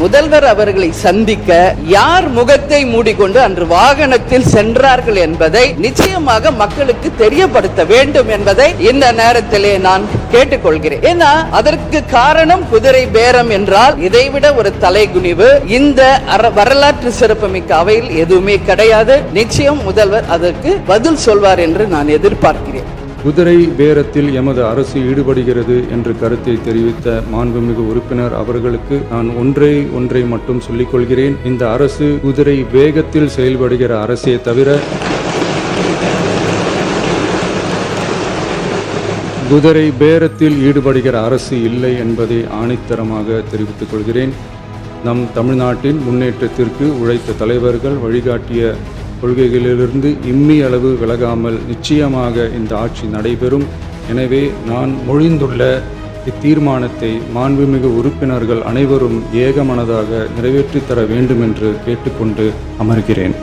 முதல்வர் அவர்களை சந்திக்க யார் முகத்தை மூடிக்கொண்டு அன்று வாகனத்தில் சென்றார்கள் என்பதை நிச்சயமாக மக்களுக்கு தெரியப்படுத்த வேண்டும் என்பதை இந்த நேரத்திலே நான் கேட்டுக்கொள்கிறேன். ஏன்னா அதற்கு காரணம் குதிரை பேரம் என்றால் இதைவிட ஒரு தலைகுனிவு இந்த வரலாற்று சிறப்புமிக்க அவையில் எதுவுமே கிடையாது. நிச்சயம் முதல்வர் அதற்கு பதில் சொல்வார் என்று நான் எதிர்பார்க்கிறேன். குதிரை பேரத்தில் எமது அரசு ஈடுபடுகிறது என்று கருத்தை தெரிவித்த மாண்புமிகு உறுப்பினர் அவர்களுக்கு நான் ஒன்றை மட்டும் சொல்லிக் கொள்கிறேன். இந்த அரசு குதிரை வேகத்தில் செயல்படுகிற அரசே தவிர குதிரை பேரத்தில் ஈடுபடுகிற அரசு இல்லை என்பதை ஆணித்தரமாக தெரிவித்துக் கொள்கிறேன். நம் தமிழ்நாட்டின் முன்னேற்றத்திற்கு உழைத்த தலைவர்கள் வழிகாட்டிய கொள்கைகளிலிருந்து இம்மி அளவு விலகாமல் நிச்சயமாக இந்த ஆட்சி நடைபெறும். எனவே நான் மொழிந்துள்ள இத்தீர்மானத்தை மாண்புமிகு உறுப்பினர்கள் அனைவரும் ஏகமனதாக நிறைவேற்றித் தர வேண்டும் என்று கேட்டுக்கொண்டு அமர்கிறேன்.